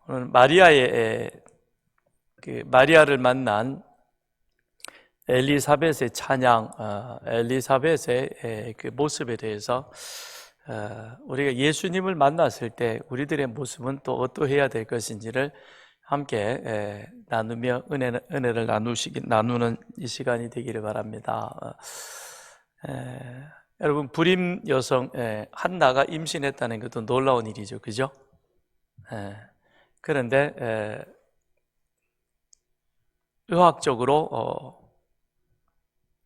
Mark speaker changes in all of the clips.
Speaker 1: 오늘 마리아의 마리아를 만난 엘리사벳의 찬양, 엘리사벳의 그 모습에 대해서 우리가 예수님을 만났을 때 우리들의 모습은 또 어떠해야 될 것인지를 함께 나누며 은혜를 나누는 이 시간이 되기를 바랍니다. 여러분, 불임 여성 한나가 임신했다는 것도 놀라운 일이죠, 그죠? 그런데 의학적으로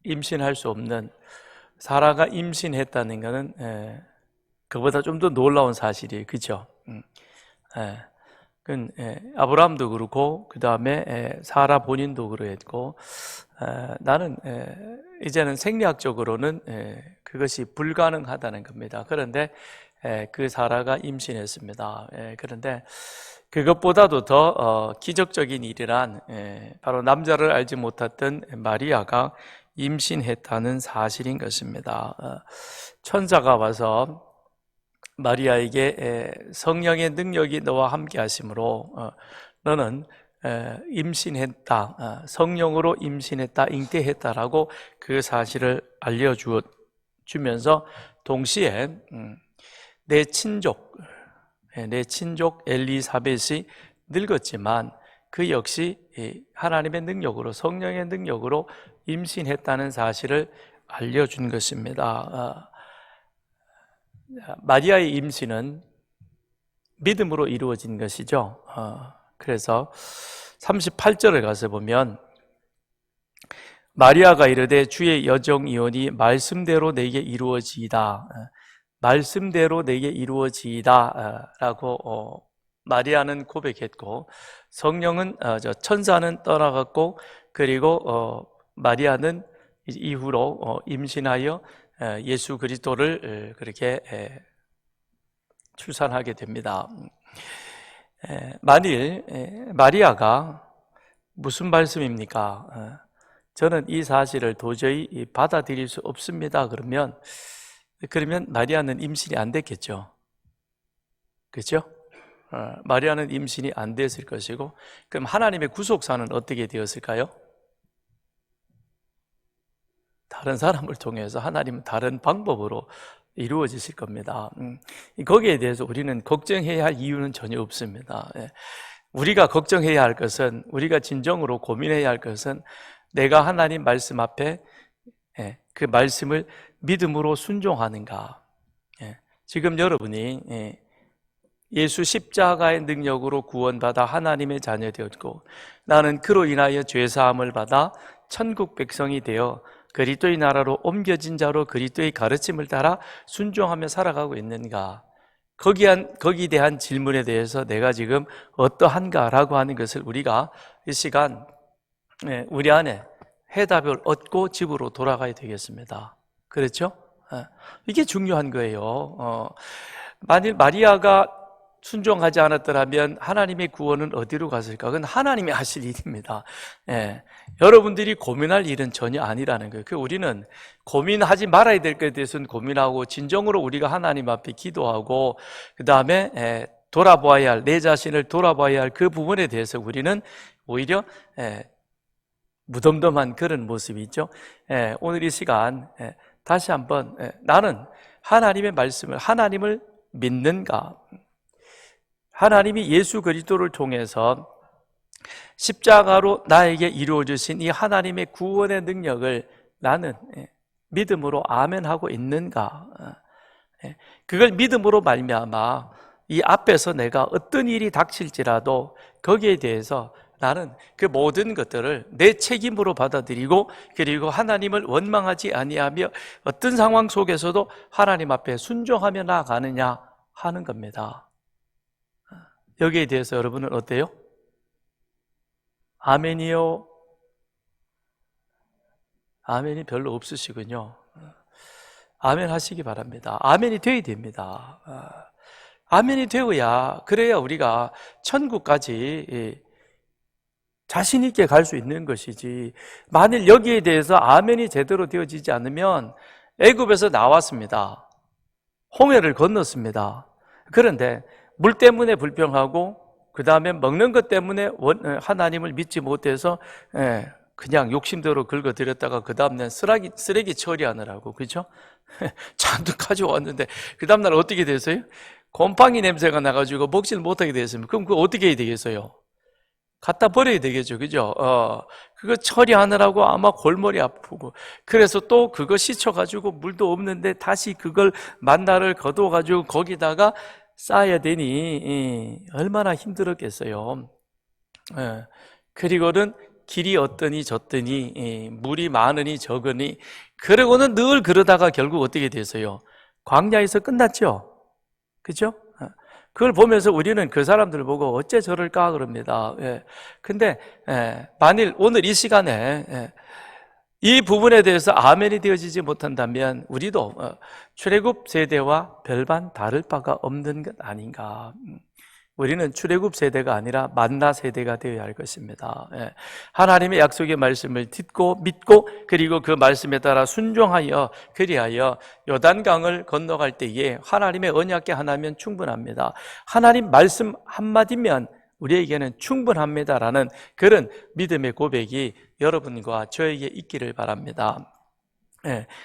Speaker 1: 임신할 수 없는 사라가 임신했다는 것은 그보다 좀 더 놀라운 사실이에요, 그죠? 아브라함도 그렇고 그 다음에 사라 본인도 그랬고 나는 이제는 생리학적으로는 그것이 불가능하다는 겁니다. 그런데 그 사라가 임신했습니다. 그런데 그것보다도 더 기적적인 일이란 바로 남자를 알지 못했던 마리아가 임신했다는 사실인 것입니다. 천사가 와서 마리아에게 성령의 능력이 너와 함께 하심으로 너는 임신했다, 성령으로 임신했다, 잉태했다라고 그 사실을 알려주면서 동시에 내 친족 엘리사벳이 늙었지만 그 역시 하나님의 능력으로, 성령의 능력으로 임신했다는 사실을 알려준 것입니다. 마리아의 임신은 믿음으로 이루어진 것이죠. 그래서 38절을 가서 보면 마리아가 이르되 주의 여정이오니 말씀대로 내게 이루어지이다, 말씀대로 내게 이루어지이다 라고 마리아는 고백했고, 성령은 천사는 떠나갔고, 그리고 마리아는 이후로 임신하여 예수 그리스도를 그렇게 출산하게 됩니다. 만일 마리아가 무슨 말씀입니까? 저는 이 사실을 도저히 받아들일 수 없습니다. 그러면 마리아는 임신이 안 됐겠죠. 그렇죠? 마리아는 임신이 안 됐을 것이고, 그럼 하나님의 구속사는 어떻게 되었을까요? 다른 사람을 통해서 하나님은 다른 방법으로 이루어지실 겁니다. 거기에 대해서 우리는 걱정해야 할 이유는 전혀 없습니다. 우리가 걱정해야 할 것은, 우리가 진정으로 고민해야 할 것은 내가 하나님 말씀 앞에 그 말씀을 믿음으로 순종하는가. 지금 여러분이 예수 십자가의 능력으로 구원받아 하나님의 자녀 되었고, 나는 그로 인하여 죄사함을 받아 천국 백성이 되어 그리스도의 나라로 옮겨진 자로 그리스도의 가르침을 따라 순종하며 살아가고 있는가? 거기에 대한 질문에 대해서 내가 지금 어떠한가라고 하는 것을 우리가 이 시간 우리 안에 해답을 얻고 집으로 돌아가야 되겠습니다. 그렇죠? 이게 중요한 거예요. 만일 마리아가 순종하지 않았더라면 하나님의 구원은 어디로 갔을까? 그건 하나님이 하실 일입니다. 여러분들이 고민할 일은 전혀 아니라는 거예요. 우리는 고민하지 말아야 될 것에 대해서는 고민하고, 진정으로 우리가 하나님 앞에 기도하고, 그 다음에 돌아봐야 할, 내 자신을 돌아봐야 할 그 부분에 대해서 우리는 오히려 무덤덤한 그런 모습이 있죠. 오늘 이 시간 다시 한번 나는 하나님의 말씀을, 하나님을 믿는가? 하나님이 예수 그리스도를 통해서 십자가로 나에게 이루어 주신 이 하나님의 구원의 능력을 나는 믿음으로 아멘하고 있는가? 그걸 믿음으로 말미암아 이 앞에서 내가 어떤 일이 닥칠지라도 거기에 대해서 나는 그 모든 것들을 내 책임으로 받아들이고, 그리고 하나님을 원망하지 아니하며 어떤 상황 속에서도 하나님 앞에 순종하며 나아가느냐 하는 겁니다. 여기에 대해서 여러분은 어때요? 아멘이요? 아멘이 별로 없으시군요. 아멘 하시기 바랍니다. 아멘이 되어야 됩니다. 아멘이 되어야, 그래야 우리가 천국까지 자신 있게 갈 수 있는 것이지, 만일 여기에 대해서 아멘이 제대로 되어지지 않으면, 애굽에서 나왔습니다. 홍해를 건넜습니다. 그런데 물 때문에 불평하고 그 다음에 먹는 것 때문에 하나님을 믿지 못해서 그냥 욕심대로 긁어들였다가 그 다음날 쓰레기 처리하느라고, 그렇죠? 잔뜩 가져왔는데 그 다음날 어떻게 됐어요? 곰팡이 냄새가 나가지고 먹지를 못하게 됐습니다. 그럼 그거 어떻게 해야 되겠어요? 갖다 버려야 되겠죠, 그죠? 그거 처리하느라고 아마 골머리 아프고, 그래서 또 그거 씻어가지고 물도 없는데 다시 그걸 만나를 거둬가지고 거기다가 쌓아야 되니 얼마나 힘들었겠어요. 그리고는 길이 어떠니 저떠니 물이 많으니 적으니, 그러고는 늘 그러다가 결국 어떻게 됐어요? 광야에서 끝났죠, 그죠? 그걸 보면서 우리는 그 사람들 보고 어째 저럴까 그럽니다. 근데 만일 오늘 이 시간에 이 부분에 대해서 아멘이 되어지지 못한다면 우리도 출애굽 세대와 별반 다를 바가 없는 것 아닌가. 우리는 출애굽 세대가 아니라 만나 세대가 되어야 할 것입니다. 하나님의 약속의 말씀을 듣고 믿고, 그리고 그 말씀에 따라 순종하여, 그리하여 요단강을 건너갈 때에 하나님의 언약궤 하나면 충분합니다. 하나님 말씀 한마디면 우리에게는 충분합니다라는 그런 믿음의 고백이 여러분과 저에게 있기를 바랍니다.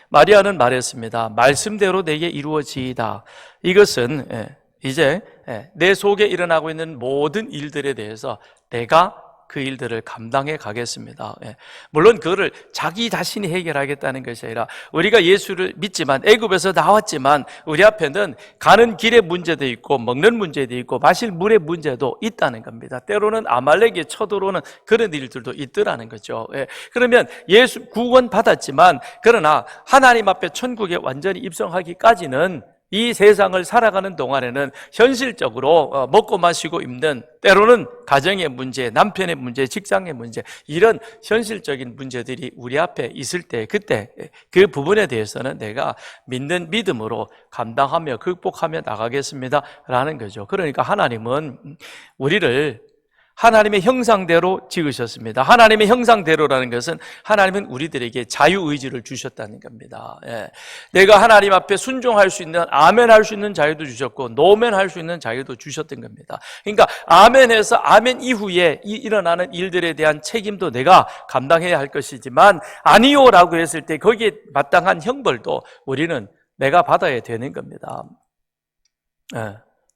Speaker 1: 마리아는 말했습니다. 말씀대로 내게 이루어지이다. 이것은 이제 내 속에 일어나고 있는 모든 일들에 대해서 내가 그 일들을 감당해 가겠습니다. 물론 그거를 자기 자신이 해결하겠다는 것이 아니라, 우리가 예수를 믿지만, 애굽에서 나왔지만 우리 앞에는 가는 길의 문제도 있고 먹는 문제도 있고 마실 물의 문제도 있다는 겁니다. 때로는 아말렉이 쳐들어오는 그런 일들도 있더라는 거죠. 그러면 예수 구원 받았지만, 그러나 하나님 앞에 천국에 완전히 입성하기까지는 이 세상을 살아가는 동안에는 현실적으로 먹고 마시고 입는, 때로는 가정의 문제, 남편의 문제, 직장의 문제, 이런 현실적인 문제들이 우리 앞에 있을 때, 그때 그 부분에 대해서는 내가 믿는 믿음으로 감당하며 극복하며 나가겠습니다 라는 거죠. 그러니까 하나님은 우리를 하나님의 형상대로 지으셨습니다. 하나님의 형상대로라는 것은 하나님은 우리들에게 자유의지를 주셨다는 겁니다. 내가 하나님 앞에 순종할 수 있는, 아멘할 수 있는 자유도 주셨고 노멘할 수 있는 자유도 주셨던 겁니다. 그러니까 아멘해서 아멘 이후에 일어나는 일들에 대한 책임도 내가 감당해야 할 것이지만, 아니요라고 했을 때 거기에 마땅한 형벌도 우리는 내가 받아야 되는 겁니다.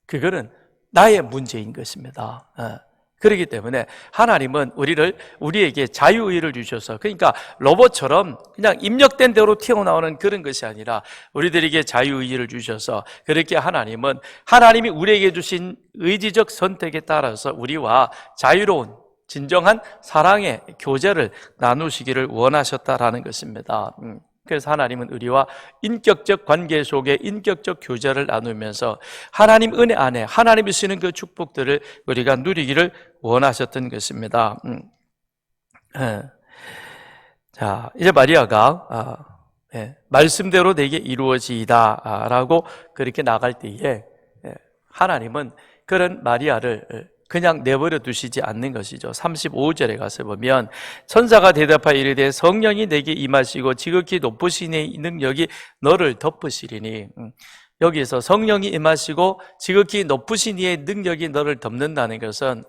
Speaker 1: 그거는 나의 문제인 것입니다. 그렇기 때문에 하나님은 우리에게 자유의를 주셔서, 그러니까 로봇처럼 그냥 입력된 대로 튀어나오는 그런 것이 아니라 우리들에게 자유의를 주셔서, 그렇게 하나님은 하나님이 우리에게 주신 의지적 선택에 따라서 우리와 자유로운 진정한 사랑의 교제를 나누시기를 원하셨다라는 것입니다. 그래서 하나님은 우리와 인격적 관계 속에 인격적 교제를 나누면서 하나님 은혜 안에 하나님이 주시는 그 축복들을 우리가 누리기를 원하셨던 것입니다. 자, 이제 마리아가 말씀대로 내게 이루어지이다 라고 그렇게 나갈 때에 하나님은 그런 마리아를 그냥 내버려 두시지 않는 것이죠. 35절에 가서 보면, 천사가 대답하여 이르되 성령이 내게 임하시고 지극히 높으신 이의 능력이 너를 덮으시리니, 여기서 성령이 임하시고 지극히 높으신 이의 능력이 너를 덮는다는 것은,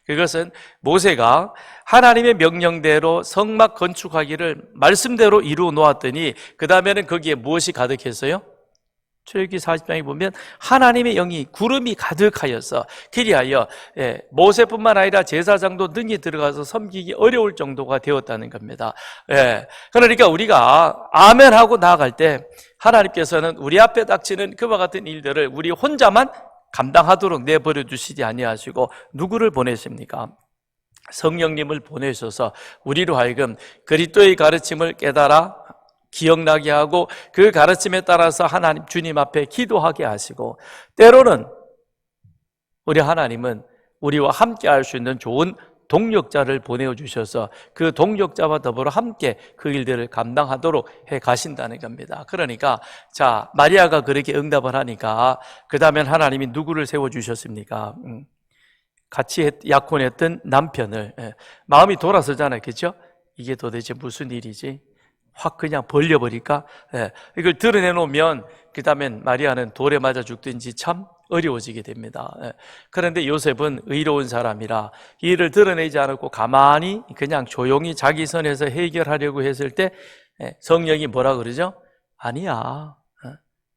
Speaker 1: 그것은 모세가 하나님의 명령대로 성막 건축하기를 말씀대로 이루어 놓았더니 그 다음에는 거기에 무엇이 가득했어요? 출애굽기 40장에 보면 하나님의 영이, 구름이 가득하여서 그리하여 모세뿐만 아니라 제사장도 능히 들어가서 섬기기 어려울 정도가 되었다는 겁니다. 그러니까 우리가 아멘하고 나아갈 때 하나님께서는 우리 앞에 닥치는 그와 같은 일들을 우리 혼자만 감당하도록 내버려 두시지 아니하시고 누구를 보내십니까? 성령님을 보내셔서 우리로 하여금 그리스도의 가르침을 깨달아 기억나게 하고 그 가르침에 따라서 하나님 주님 앞에 기도하게 하시고, 때로는 우리 하나님은 우리와 함께 할 수 있는 좋은 동력자를 보내주셔서 그 동력자와 더불어 함께 그 일들을 감당하도록 해 가신다는 겁니다. 그러니까 자, 마리아가 그렇게 응답을 하니까 그 다음엔 하나님이 누구를 세워주셨습니까? 같이 약혼했던 남편을, 마음이 돌아서잖아요, 그렇죠? 이게 도대체 무슨 일이지? 확 그냥 벌려버릴까? 이걸 드러내놓으면 그 다음엔 마리아는 돌에 맞아 죽든지 참 어려워지게 됩니다. 그런데 요셉은 의로운 사람이라 이 일을 드러내지 않았고 가만히 그냥 조용히 자기 선에서 해결하려고 했을 때 성령이 뭐라 그러죠? 아니야.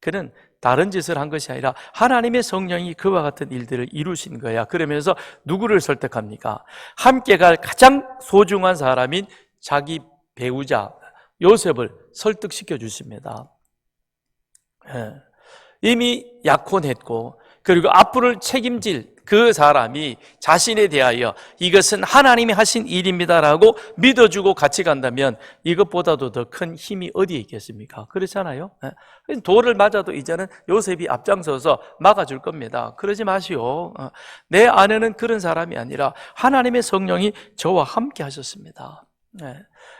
Speaker 1: 그는 다른 짓을 한 것이 아니라 하나님의 성령이 그와 같은 일들을 이루신 거야. 그러면서 누구를 설득합니까? 함께 갈 가장 소중한 사람인 자기 배우자 요셉을 설득시켜 주십니다. 이미 약혼했고 그리고 앞으로 책임질 그 사람이 자신에 대하여 이것은 하나님이 하신 일입니다라고 믿어주고 같이 간다면 이것보다도 더 큰 힘이 어디에 있겠습니까? 그렇잖아요. 돌을 맞아도 이제는 요셉이 앞장서서 막아줄 겁니다. 그러지 마시오. 내 아내는 그런 사람이 아니라 하나님의 성령이 저와 함께 하셨습니다.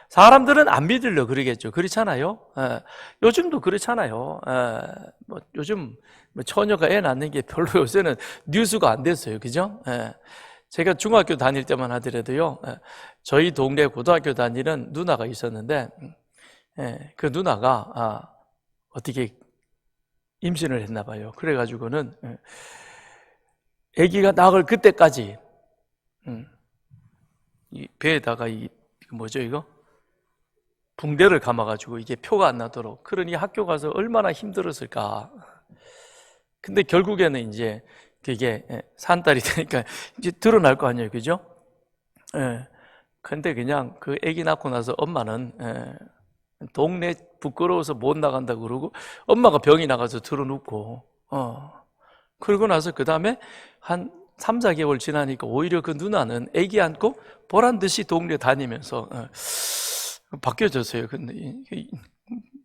Speaker 1: 사람들은 안 믿으려 그러겠죠. 그렇잖아요. 요즘도 그렇잖아요. 요즘 처녀가 애 낳는 게 별로 요새는 뉴스가 안 됐어요. 그죠? 제가 중학교 다닐 때만 하더라도요, 저희 동네 고등학교 다니는 누나가 있었는데, 그 누나가 어떻게 임신을 했나 봐요. 그래가지고는 아기가 낳을 그때까지 이 배에다가 뭐죠 이거? 붕대를 감아가지고 이게 표가 안 나도록. 그러니 학교 가서 얼마나 힘들었을까. 근데 결국에는 이제 그게 산딸이 되니까 이제 드러날 거 아니에요, 그죠? 근데 그냥 그 아기 낳고 나서 엄마는 동네 부끄러워서 못 나간다고 그러고 엄마가 병이 나가서 들어눕고 그러고 나서 그 다음에 한 3, 4개월 지나니까 오히려 그 누나는 아기 안고 보란 듯이 동네 다니면서 바뀌어졌어요. 근데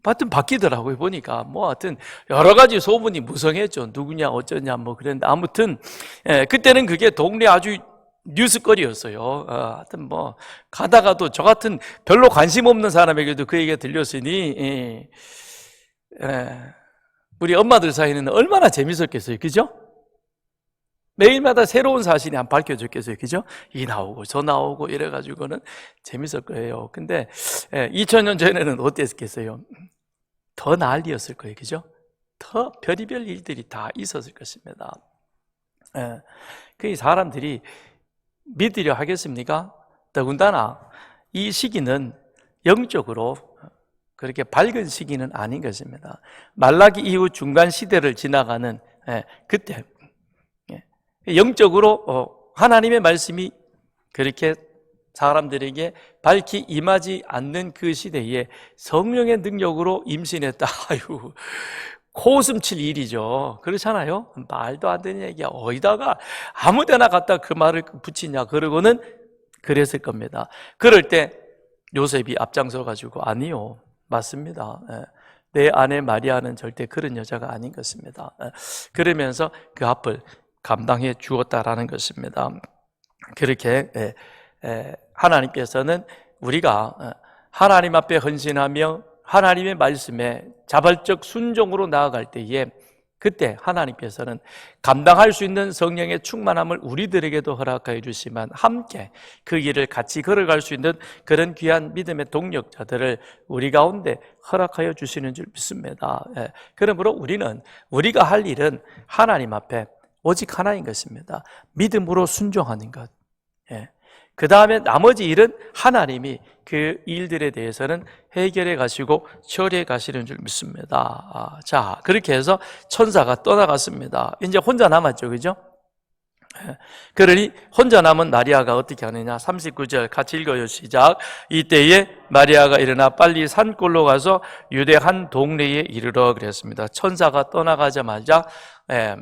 Speaker 1: 하여튼 바뀌더라고요. 보니까 뭐 하여튼 여러 가지 소문이 무성했죠. 누구냐 어쩌냐 뭐 그랬는데 아무튼 그때는 그게 동네 아주 뉴스거리였어요. 하여튼 뭐 가다가도 저 같은 별로 관심 없는 사람에게도 그 얘기가 들렸으니 우리 엄마들 사이는 얼마나 재밌었겠어요. 그죠? 매일마다 새로운 사실이 안 밝혀졌겠어요. 그죠? 이 나오고 저 나오고 이래가지고는 재밌을 거예요. 근데 2000년 전에는 어땠겠어요? 더 난리였을 거예요. 그죠? 더 별의별 일들이 다 있었을 것입니다. 그 사람들이 믿으려 하겠습니까? 더군다나 이 시기는 영적으로 그렇게 밝은 시기는 아닌 것입니다. 말라기 이후 중간 시대를 지나가는 그때 영적으로 하나님의 말씀이 그렇게 사람들에게 밝히 임하지 않는 그 시대에 성령의 능력으로 임신했다. 아유, 코웃음 칠 일이죠. 그렇잖아요. 말도 안 되는 얘기야. 어디다가 아무데나 갖다 그 말을 붙이냐. 그러고는 그랬을 겁니다. 그럴 때 요셉이 앞장서 가지고 아니요, 맞습니다. 내 아내 마리아는 절대 그런 여자가 아닌 것입니다. 그러면서 그 앞을 감당해 주었다라는 것입니다. 그렇게 하나님께서는 우리가 하나님 앞에 헌신하며 하나님의 말씀에 자발적 순종으로 나아갈 때에 그때 하나님께서는 감당할 수 있는 성령의 충만함을 우리들에게도 허락하여 주시면 함께 그 길을 같이 걸어갈 수 있는 그런 귀한 믿음의 동력자들을 우리 가운데 허락하여 주시는 줄 믿습니다. 그러므로 우리는 우리가 할 일은 하나님 앞에 오직 하나인 것입니다. 믿음으로 순종하는 것. 그 다음에 나머지 일은 하나님이 그 일들에 대해서는 해결해 가시고 처리해 가시는 줄 믿습니다. 자, 그렇게 해서 천사가 떠나갔습니다. 이제 혼자 남았죠, 그죠? 그러니 혼자 남은 마리아가 어떻게 하느냐? 39절 같이 읽어요. 시작. 이때에 마리아가 일어나 빨리 산골로 가서 유대 한 동네에 이르러 그랬습니다. 천사가 떠나가자마자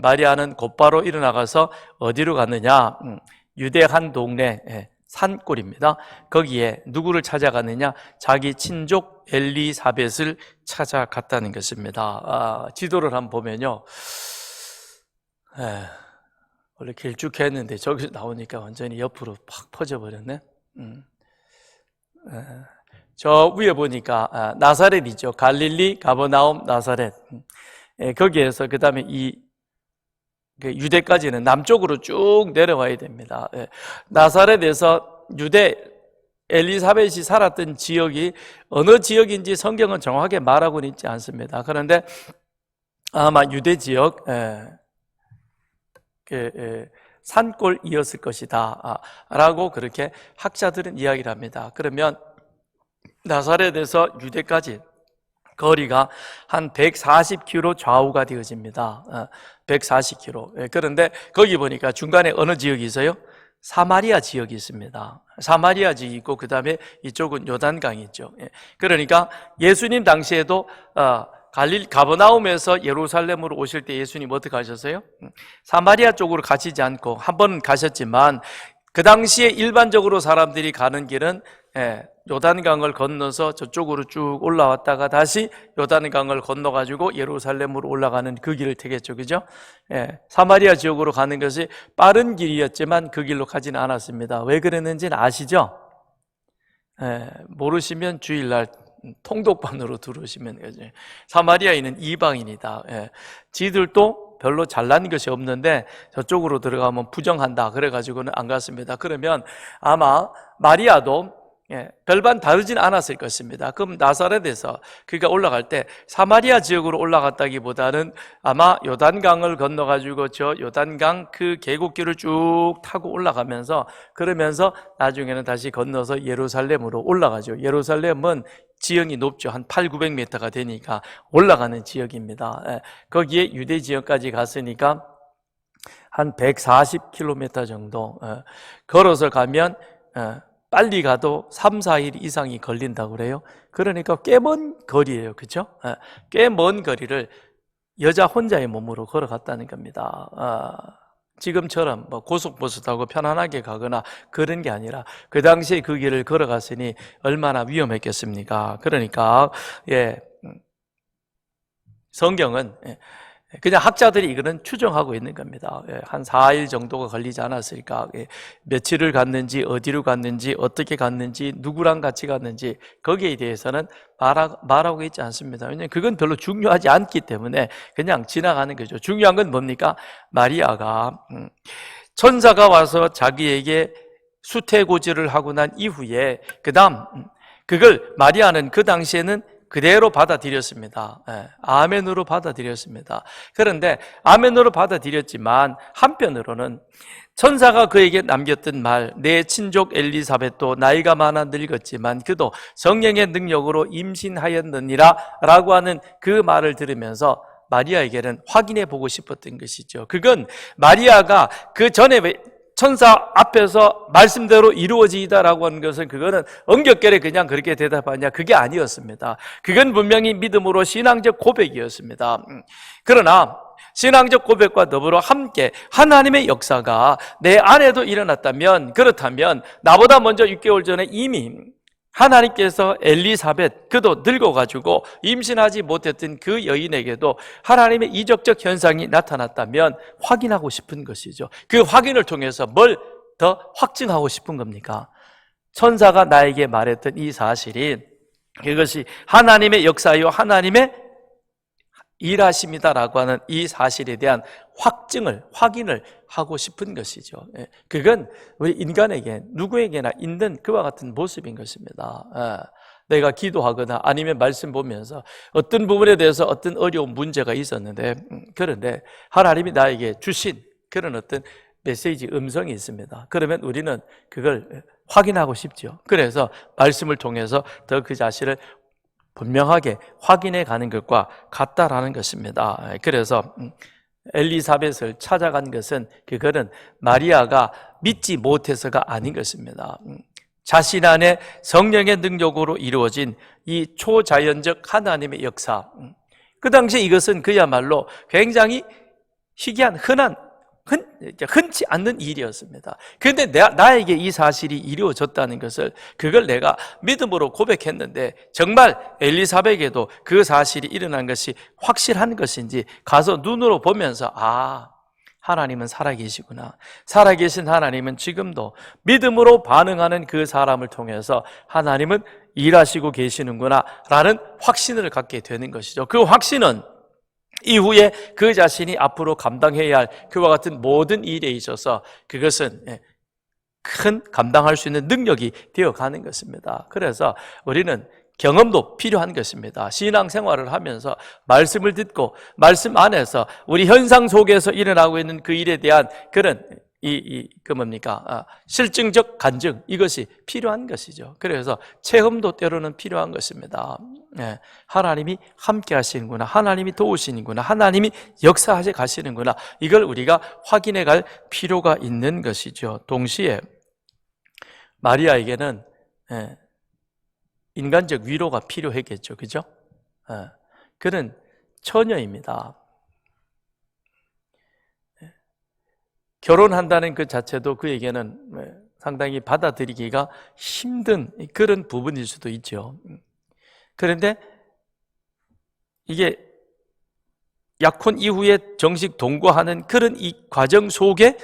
Speaker 1: 마리아는 곧바로 일어나가서 어디로 갔느냐? 유대 한 동네 산골입니다. 거기에 누구를 찾아갔느냐? 자기 친족 엘리사벳을 찾아갔다는 것입니다. 지도를 한번 보면요, 원래 길쭉했는데 저기서 나오니까 완전히 옆으로 팍 퍼져버렸네. 저 위에 보니까 나사렛이죠. 갈릴리, 가버나움, 나사렛. 거기에서 그 다음에 유대까지는 남쪽으로 쭉 내려와야 됩니다. 나사렛에서 유대 엘리사벳이 살았던 지역이 어느 지역인지 성경은 정확하게 말하고는 있지 않습니다. 그런데 아마 유대 지역, 산골이었을 것이다 라고 그렇게 학자들은 이야기를 합니다. 그러면 나사렛에서 유대까지 거리가 한 140km 좌우가 되어집니다. 140km. 그런데 거기 보니까 중간에 어느 지역이 있어요? 사마리아 지역이 있습니다. 사마리아 지역이 있고 그 다음에 이쪽은 요단강이 있죠. 그러니까 예수님 당시에도 가버나움에서 예루살렘으로 오실 때 예수님 어떻게 하셨어요? 사마리아 쪽으로 가시지 않고 한 번은 가셨지만 그 당시에 일반적으로 사람들이 가는 길은 요단강을 건너서 저쪽으로 쭉 올라왔다가 다시 요단강을 건너가지고 예루살렘으로 올라가는 그 길을 택했죠. 그죠? 사마리아 지역으로 가는 것이 빠른 길이었지만 그 길로 가지는 않았습니다. 왜 그랬는지는 아시죠? 모르시면 주일날 통독반으로 들으시면 되죠. 사마리아인은 이방인이다. 지들도 별로 잘난 것이 없는데 저쪽으로 들어가면 부정한다. 그래가지고는 안 갔습니다. 그러면 아마 마리아도 별반 다르진 않았을 것입니다. 그럼 나사렛에서 그가 올라갈 때 사마리아 지역으로 올라갔다기보다는 아마 요단강을 건너가지고 저 요단강 그 계곡길을 쭉 타고 올라가면서 그러면서 나중에는 다시 건너서 예루살렘으로 올라가죠. 예루살렘은 지형이 높죠. 한 800-900m가 되니까 올라가는 지역입니다. 거기에 유대 지역까지 갔으니까 한 140km 정도 걸어서 가면 빨리 가도 3-4일 이상이 걸린다고 그래요. 그러니까 꽤 먼 거리예요. 그렇죠? 꽤 먼 거리를 여자 혼자의 몸으로 걸어갔다는 겁니다. 지금처럼 뭐 고속버스 타고 편안하게 가거나 그런 게 아니라 그 당시에 그 길을 걸어갔으니 얼마나 위험했겠습니까? 그러니까 성경은 그냥 학자들이 이거는 추정하고 있는 겁니다. 한 4일 정도가 걸리지 않았을까. 며칠을 갔는지, 어디로 갔는지, 어떻게 갔는지, 누구랑 같이 갔는지 거기에 대해서는 말하고 있지 않습니다. 왜냐하면 그건 별로 중요하지 않기 때문에 그냥 지나가는 거죠. 중요한 건 뭡니까? 마리아가 천사가 와서 자기에게 수태고지를 하고 난 이후에 그 다음 그걸 마리아는 그 당시에는 그대로 받아들였습니다. 아멘으로 받아들였습니다. 그런데 아멘으로 받아들였지만 한편으로는 천사가 그에게 남겼던 말, 내 친족 엘리사벳도 나이가 많아 늙었지만 그도 성령의 능력으로 임신하였느니라 라고 하는 그 말을 들으면서 마리아에게는 확인해 보고 싶었던 것이죠. 그건 마리아가 그 전에 천사 앞에서 말씀대로 이루어지다라고 하는 것은 그거는 엉겹결에 그냥 그렇게 대답하냐, 그게 아니었습니다. 그건 분명히 믿음으로 신앙적 고백이었습니다. 그러나 신앙적 고백과 더불어 함께 하나님의 역사가 내 안에도 일어났다면, 그렇다면 나보다 먼저 6개월 전에 이미 하나님께서 엘리사벳, 그도 늙어가지고 임신하지 못했던 그 여인에게도 하나님의 이적적 현상이 나타났다면 확인하고 싶은 것이죠. 그 확인을 통해서 뭘 더 확증하고 싶은 겁니까? 천사가 나에게 말했던 이 사실이 그것이 하나님의 역사요 하나님의 일하심이다라고 하는 이 사실에 대한 확인을 하고 싶은 것이죠. 그건 우리 인간에게 누구에게나 있는 그와 같은 모습인 것입니다. 내가 기도하거나 아니면 말씀 보면서 어떤 부분에 대해서 어떤 어려운 문제가 있었는데, 그런데 하나님이 나에게 주신 그런 어떤 메시지, 음성이 있습니다. 그러면 우리는 그걸 확인하고 싶죠. 그래서 말씀을 통해서 더 그 자신을 분명하게 확인해 가는 것과 같다라는 것입니다. 그래서 엘리사벳을 찾아간 것은 그거는 마리아가 믿지 못해서가 아닌 것입니다. 자신 안에 성령의 능력으로 이루어진 이 초자연적 하나님의 역사, 그 당시에 이것은 그야말로 굉장히 희귀한 흔치 않는 일이었습니다. 그런데 나에게 이 사실이 이루어졌다는 것을, 그걸 내가 믿음으로 고백했는데 정말 엘리사벳에게도 그 사실이 일어난 것이 확실한 것인지 가서 눈으로 보면서 하나님은 살아계시구나, 살아계신 하나님은 지금도 믿음으로 반응하는 그 사람을 통해서 하나님은 일하시고 계시는구나 라는 확신을 갖게 되는 것이죠. 그 확신은 이후에 그 자신이 앞으로 감당해야 할 그와 같은 모든 일에 있어서 그것은 큰 감당할 수 있는 능력이 되어가는 것입니다. 그래서 우리는 경험도 필요한 것입니다. 신앙생활을 하면서 말씀을 듣고 말씀 안에서 우리 현상 속에서 일어나고 있는 그 일에 대한 그런 실증적 간증, 이것이 필요한 것이죠. 그래서 체험도 때로는 필요한 것입니다. 하나님이 함께 하시는구나, 하나님이 도우시는구나, 하나님이 역사하셔 가시는구나, 이걸 우리가 확인해 갈 필요가 있는 것이죠. 동시에 마리아에게는 인간적 위로가 필요했겠죠. 그죠? 그는 처녀입니다. 결혼한다는 그 자체도 그에게는 상당히 받아들이기가 힘든 그런 부분일 수도 있죠. 그런데 이게 약혼 이후에 정식 동거하는 그런 이 과정 속에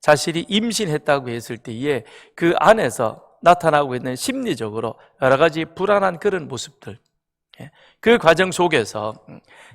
Speaker 1: 자신이 임신했다고 했을 때에 그 안에서 나타나고 있는 심리적으로 여러 가지 불안한 그런 모습들, 그 과정 속에서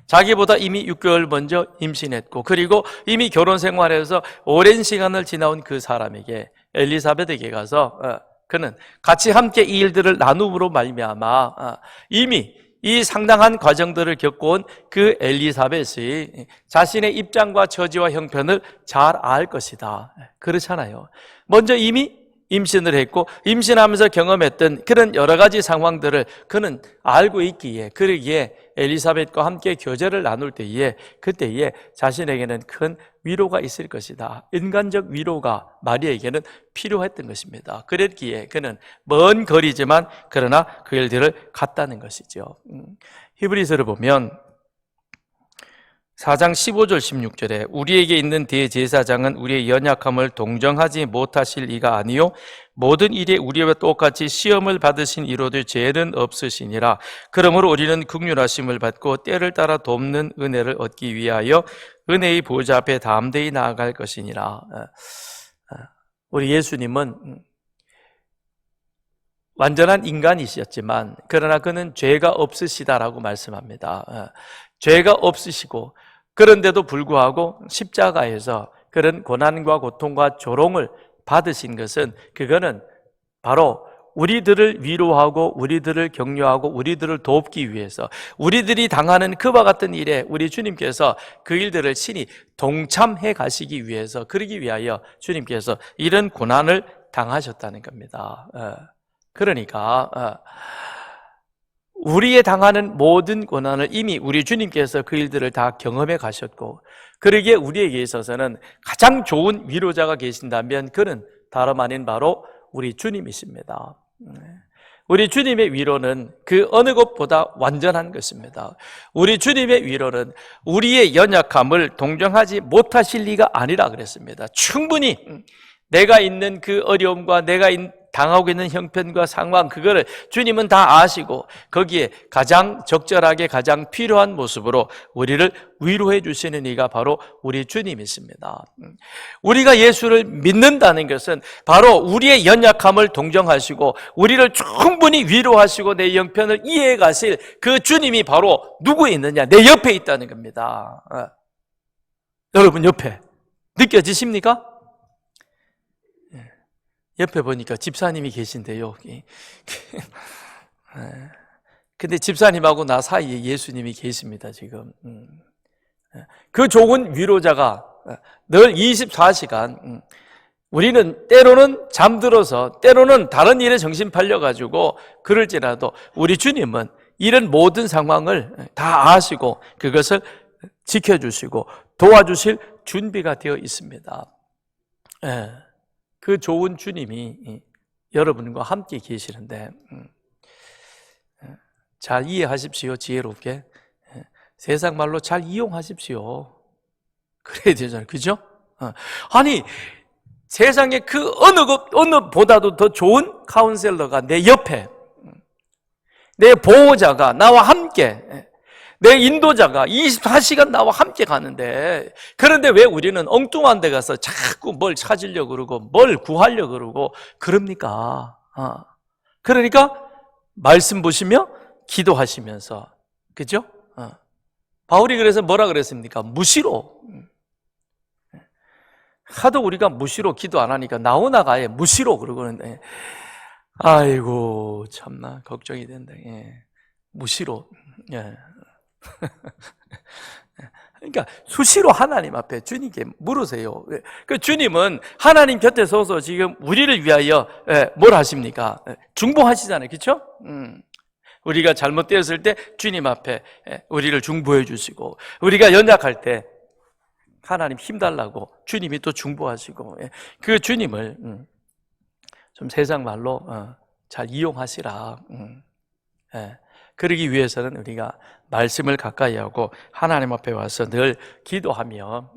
Speaker 1: 자기보다 이미 6개월 먼저 임신했고, 그리고 이미 결혼 생활에서 오랜 시간을 지나온 그 사람에게, 엘리사벳에게 가서 그는 같이 함께 이 일들을 나눔으로 말미암아 이미 이 상당한 과정들을 겪어온 그 엘리사벳이 자신의 입장과 처지와 형편을 잘 알 것이다. 그렇잖아요. 먼저 이미 임신을 했고 임신하면서 경험했던 그런 여러 가지 상황들을 그는 알고 있기에, 그러기에 엘리사벳과 함께 교제를 나눌 때에 그때에 자신에게는 큰 위로가 있을 것이다. 인간적 위로가 마리아에게는 필요했던 것입니다. 그랬기에 그는 먼 거리지만 그러나 그 일들을 갔다는 것이죠. 히브리서를 보면 4장 15절 16절에 우리에게 있는 대제사장은 우리의 연약함을 동정하지 못하실 이가 아니요 모든 일에 우리와 똑같이 시험을 받으신 이로도 죄는 없으시니라. 그러므로 우리는 긍휼하심을 받고 때를 따라 돕는 은혜를 얻기 위하여 은혜의 보좌 앞에 담대히 나아갈 것이니라. 우리 예수님은 완전한 인간이셨지만 그러나 그는 죄가 없으시다라고 말씀합니다. 죄가 없으시고 그런데도 불구하고 십자가에서 그런 고난과 고통과 조롱을 받으신 것은, 그거는 바로 우리들을 위로하고 우리들을 격려하고 우리들을 돕기 위해서, 우리들이 당하는 그와 같은 일에 우리 주님께서 그 일들을 친히 동참해 가시기 위해서, 그러기 위하여 주님께서 이런 고난을 당하셨다는 겁니다. 그러니까 우리의 당하는 모든 고난을 이미 우리 주님께서 그 일들을 다 경험해 가셨고, 그러기에 우리에게 있어서는 가장 좋은 위로자가 계신다면 그는 다름 아닌 바로 우리 주님이십니다. 우리 주님의 위로는 그 어느 것보다 완전한 것입니다. 우리 주님의 위로는 우리의 연약함을 동정하지 못하실 리가 아니라 그랬습니다. 충분히 내가 있는 그 어려움과 내가 당하고 있는 형편과 상황, 그거를 주님은 다 아시고 거기에 가장 적절하게 가장 필요한 모습으로 우리를 위로해 주시는 이가 바로 우리 주님이십니다. 우리가 예수를 믿는다는 것은 바로 우리의 연약함을 동정하시고 우리를 충분히 위로하시고 내 형편을 이해해 가실 그 주님이 바로 누구에 있느냐? 내 옆에 있다는 겁니다. 여러분 옆에 느껴지십니까? 옆에 보니까 집사님이 계신데요. 근데 집사님하고 나 사이에 예수님이 계십니다, 지금. 그 좋은 위로자가 늘 24시간, 우리는 때로는 잠들어서, 때로는 다른 일에 정신 팔려가지고 그럴지라도 우리 주님은 이런 모든 상황을 다 아시고 그것을 지켜주시고 도와주실 준비가 되어 있습니다. 그 좋은 주님이 여러분과 함께 계시는데 잘 이해하십시오. 지혜롭게. 세상 말로 잘 이용하십시오. 그래야 되잖아요. 그죠? 아니 세상에 그 어느 보다도 더 좋은 카운셀러가 내 옆에, 내 보호자가 나와 함께, 내 인도자가 24시간 나와 함께 가는데, 그런데 왜 우리는 엉뚱한 데 가서 자꾸 뭘 찾으려고 그러고 뭘 구하려고 그러고 그럽니까? 그러니까 말씀 보시며 기도하시면서, 그죠? 바울이 그래서 뭐라 그랬습니까? 무시로. 하도 우리가 무시로 기도 안 하니까 나오나가에 무시로 그러는데, 아이고 참나 걱정이 된다. 예. 무시로. 예. 그러니까 수시로 하나님 앞에 주님께 물으세요. 그 주님은 하나님 곁에 서서 지금 우리를 위하여 뭘 하십니까? 중보하시잖아요, 그렇죠? 우리가 잘못되었을 때 주님 앞에 우리를 중보해 주시고, 우리가 연약할 때 하나님 힘달라고 주님이 또 중보하시고, 그 주님을 좀 세상 말로 잘 이용하시라. 그러기 위해서는 우리가 말씀을 가까이 하고 하나님 앞에 와서 늘 기도하며,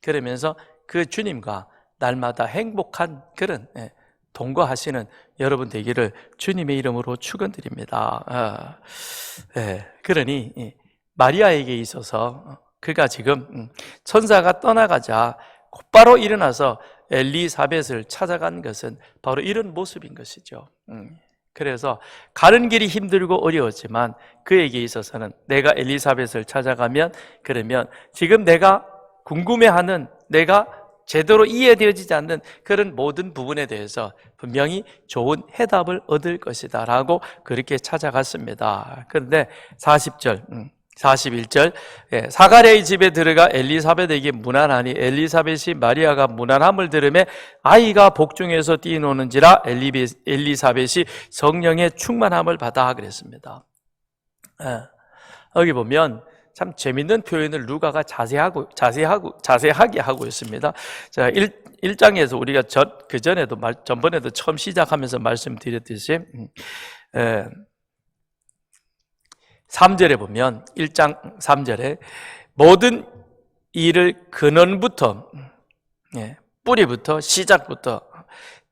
Speaker 1: 그러면서 그 주님과 날마다 행복한 그런 동거하시는 여러분 되기를 주님의 이름으로 축원드립니다. 그러니 마리아에게 있어서 그가 지금 천사가 떠나가자 곧바로 일어나서 엘리사벳을 찾아간 것은 바로 이런 모습인 것이죠. 그래서 가는 길이 힘들고 어려웠지만 그에게 있어서는 내가 엘리사벳을 찾아가면, 그러면 지금 내가 궁금해하는, 내가 제대로 이해되어지지 않는 그런 모든 부분에 대해서 분명히 좋은 해답을 얻을 것이다 라고 그렇게 찾아갔습니다. 그런데 41절 사가랴의 집에 들어가 엘리사벳에게 문안하니 엘리사벳이 마리아가 문안함을 들으매 아이가 복중에서 뛰노는지라 엘리사벳이 성령의 충만함을 받아 그랬습니다. 여기 보면 참 재밌는 표현을 루가가 자세하게 하고 있습니다. 자, 1장에서 우리가 전번에도 처음 시작하면서 말씀드렸듯이 3절에 보면 1장 3절에 모든 일을 근원부터, 뿌리부터, 시작부터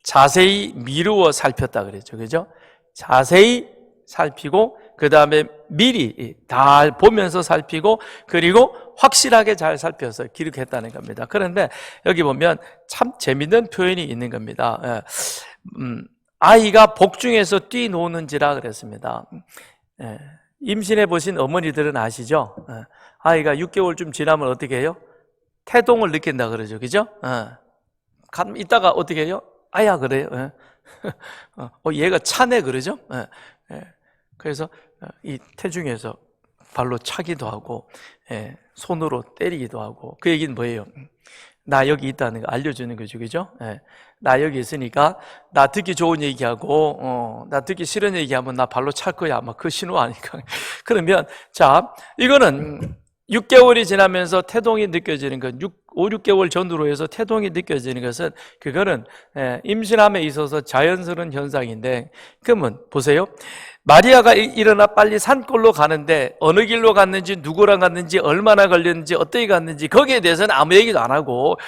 Speaker 1: 자세히 미루어 살폈다 그랬죠. 그죠? 자세히 살피고 그 다음에 미리 다 보면서 살피고 그리고 확실하게 잘 살펴서 기록했다는 겁니다. 그런데 여기 보면 참 재밌는 표현이 있는 겁니다. 아이가 복중에서 뛰노는지라 그랬습니다. 임신해 보신 어머니들은 아시죠? 아이가 6개월쯤 지나면 어떻게 해요? 태동을 느낀다 그러죠. 그죠? 이따가 어떻게 해요? 아야 그래요. 얘가 차네 그러죠? 그래서 이 태중에서 발로 차기도 하고 손으로 때리기도 하고, 그 얘기는 뭐예요? 나 여기 있다는 거 알려주는 거죠. 그죠? 나 여기 있으니까 나 듣기 좋은 얘기하고 나 듣기 싫은 얘기하면 나 발로 찰 거야. 아마 그 신호 아닐까. 그러면 자, 이거는 6개월이 지나면서 태동이 느껴지는 것, 5, 6개월 전후로 해서 태동이 느껴지는 것은 그거는 임신함에 있어서 자연스러운 현상인데, 그러면 보세요. 마리아가 일어나 빨리 산골로 가는데 어느 길로 갔는지, 누구랑 갔는지, 얼마나 걸렸는지, 어떻게 갔는지 거기에 대해서는 아무 얘기도 안 하고,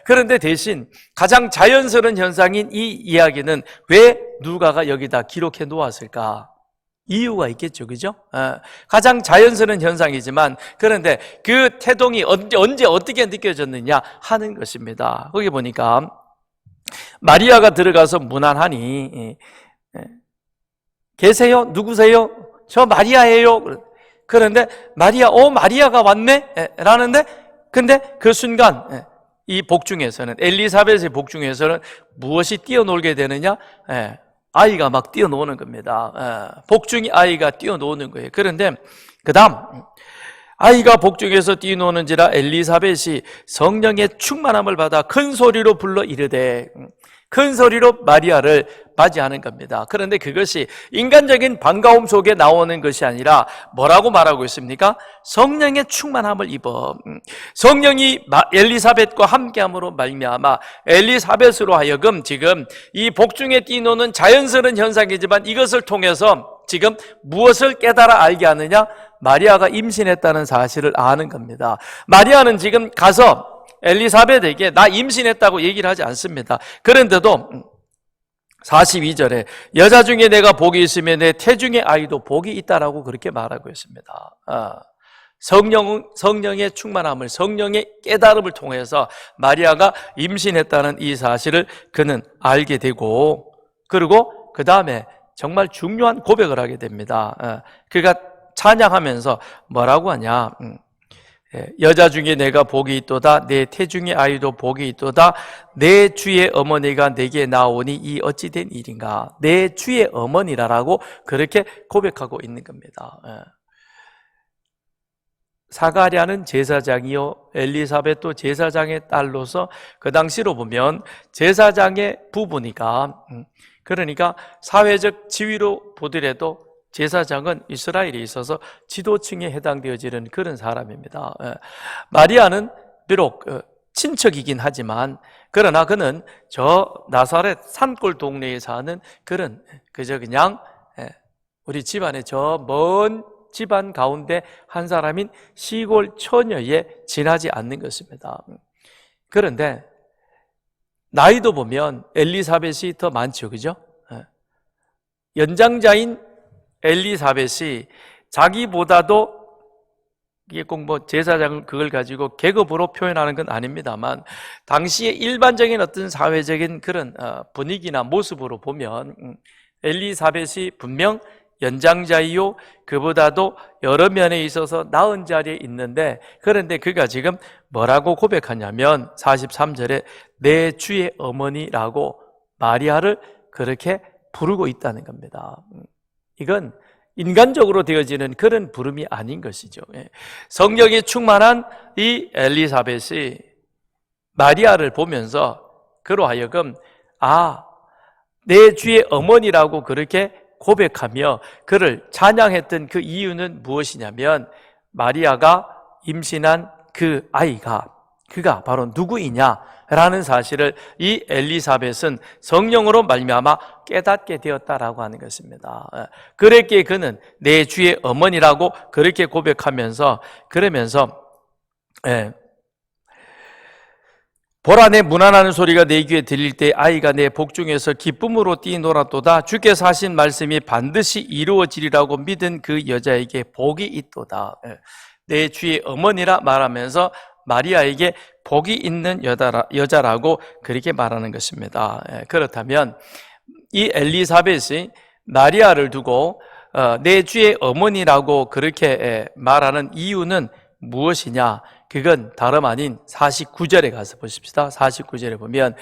Speaker 1: 그런데 대신 가장 자연스러운 현상인 이 이야기는 왜 누가가 여기다 기록해 놓았을까? 이유가 있겠죠, 그죠? 가장 자연스러운 현상이지만, 그런데 그 태동이 언제 어떻게 느껴졌느냐 하는 것입니다. 거기 보니까 마리아가 들어가서 문안하니 계세요? 누구세요? 저 마리아예요. 그런데 마리아가 왔네? 라는데, 근데 그 순간 이 복중에서는, 엘리사벳의 복중에서는 무엇이 뛰어놀게 되느냐? 아이가 막 뛰어노는 겁니다. 복중이 아이가 뛰어노는 거예요. 그런데 그 다음 아이가 복중에서 뛰노는지라 엘리사벳이 성령의 충만함을 받아 큰 소리로 불러 이르되, 큰 소리로 마리아를 맞이하는 겁니다. 그런데 그것이 인간적인 반가움 속에 나오는 것이 아니라 뭐라고 말하고 있습니까? 성령의 충만함을 입어 성령이 엘리사벳과 함께함으로 말미암아 엘리사벳으로 하여금 지금 이 복중에 뛰노는 자연스러운 현상이지만 이것을 통해서 지금 무엇을 깨달아 알게 하느냐? 마리아가 임신했다는 사실을 아는 겁니다. 마리아는 지금 가서 엘리사벳에게 나 임신했다고 얘기를 하지 않습니다. 그런데도 42절에 여자 중에 내가 복이 있으면 내 태중의 아이도 복이 있다라고 그렇게 말하고 있습니다. 성령의 충만함을, 성령의 깨달음을 통해서 마리아가 임신했다는 이 사실을 그는 알게 되고, 그리고 그 다음에 정말 중요한 고백을 하게 됩니다. 그가 찬양하면서 뭐라고 하냐? 여자 중에 내가 복이 있도다. 내 태중의 아이도 복이 있도다. 내 주의 어머니가 내게 나오니 이 어찌된 일인가. 내 주의 어머니라라고 그렇게 고백하고 있는 겁니다. 사가랴는 제사장이요 엘리사벳도 제사장의 딸로서 그 당시로 보면 제사장의 부부니까, 그러니까 사회적 지위로 보더라도 제사장은 이스라엘에 있어서 지도층에 해당되어지는 그런 사람입니다. 마리아는 비록 친척이긴 하지만 그러나 그는 저 나사렛 산골 동네에 사는 그런 그냥 우리 집안의 저 먼 집안 가운데 한 사람인 시골 처녀에 지나지 않는 것입니다. 그런데 나이도 보면 엘리사벳이 더 많죠, 그죠? 연장자인 엘리사벳이 자기보다도 이게 꼭 뭐 제사장을 그걸 가지고 계급으로 표현하는 건 아닙니다만 당시의 일반적인 어떤 사회적인 그런 분위기나 모습으로 보면 엘리사벳이 분명 연장자이요 그보다도 여러 면에 있어서 나은 자리에 있는데, 그런데 그가 지금 뭐라고 고백하냐면 43절에 내 주의 어머니라고 마리아를 그렇게 부르고 있다는 겁니다. 이건 인간적으로 되어지는 그런 부름이 아닌 것이죠. 성령이 충만한 이 엘리사벳이 마리아를 보면서 그로 하여금 내 주의 어머니라고 그렇게 고백하며 그를 찬양했던 그 이유는 무엇이냐면 마리아가 임신한 그 아이가 그가 바로 누구이냐라는 사실을 이 엘리사벳은 성령으로 말미암아 깨닫게 되었다라고 하는 것입니다. 그랬기에 그는 내 주의 어머니라고 그렇게 고백하면서 그러면서 보라 내 문안하는 소리가 내 귀에 들릴 때 아이가 내 복중에서 기쁨으로 뛰놀았도다. 주께서 하신 말씀이 반드시 이루어지리라고 믿은 그 여자에게 복이 있도다. 내 주의 어머니라 말하면서 마리아에게 복이 있는 여자라고 그렇게 말하는 것입니다. 그렇다면 이 엘리사벳이 마리아를 두고 내 주의 어머니라고 그렇게 말하는 이유는 무엇이냐? 그건 다름 아닌 49절에 가서 보십시다. 49절에 보면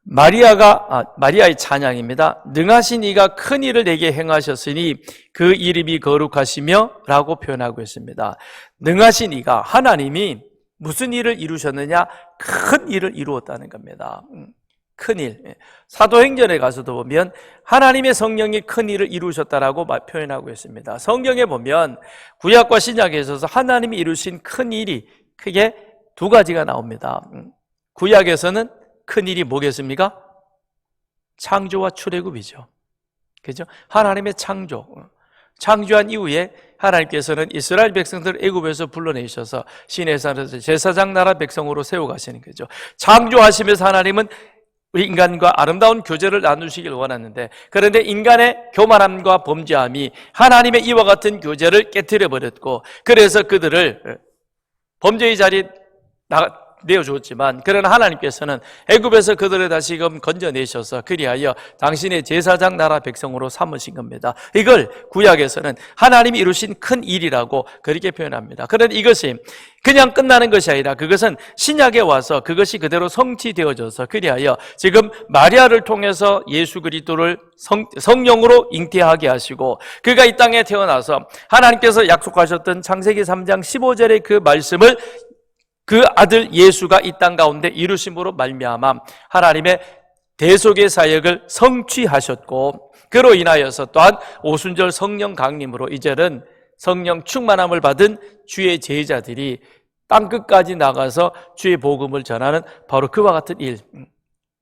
Speaker 1: 마리아의 찬양입니다. 능하신 이가 큰 일을 내게 행하셨으니 그 이름이 거룩하시며 라고 표현하고 있습니다. 능하신 이가, 하나님이 무슨 일을 이루셨느냐? 큰 일을 이루었다는 겁니다. 큰 일. 사도행전에 가서도 보면 하나님의 성령이 큰 일을 이루셨다라고 표현하고 있습니다. 성경에 보면 구약과 신약에 있어서 하나님이 이루신 큰 일이 크게 두 가지가 나옵니다. 구약에서는 큰 일이 뭐겠습니까? 창조와 출애굽이죠. 그죠? 하나님의 창조한 이후에 하나님께서는 이스라엘 백성들을 애굽에서 불러내셔서 시내 산에서 제사장 나라 백성으로 세워가시는 거죠. 창조하시면서 하나님은 우리 인간과 아름다운 교제를 나누시길 원하는데, 그런데 인간의 교만함과 범죄함이 하나님의 이와 같은 교제를 깨뜨려 버렸고, 그래서 그들을 범죄의 자리에 내어주었지만, 그러나 하나님께서는 애굽에서 그들을 다시금 건져내셔서 그리하여 당신의 제사장 나라 백성으로 삼으신 겁니다. 이걸 구약에서는 하나님이 이루신 큰 일이라고 그렇게 표현합니다. 그런데 이것이 그냥 끝나는 것이 아니라 그것은 신약에 와서 그것이 그대로 성취되어져서 그리하여 지금 마리아를 통해서 예수 그리스도를 성령으로 잉태하게 하시고, 그가 이 땅에 태어나서 하나님께서 약속하셨던 창세기 3장 15절의 그 말씀을 그 아들 예수가 이 땅 가운데 이루심으로 말미암아 하나님의 대속의 사역을 성취하셨고, 그로 인하여서 또한 오순절 성령 강림으로 이제는 성령 충만함을 받은 주의 제자들이 땅끝까지 나가서 주의 복음을 전하는 바로 그와 같은 일,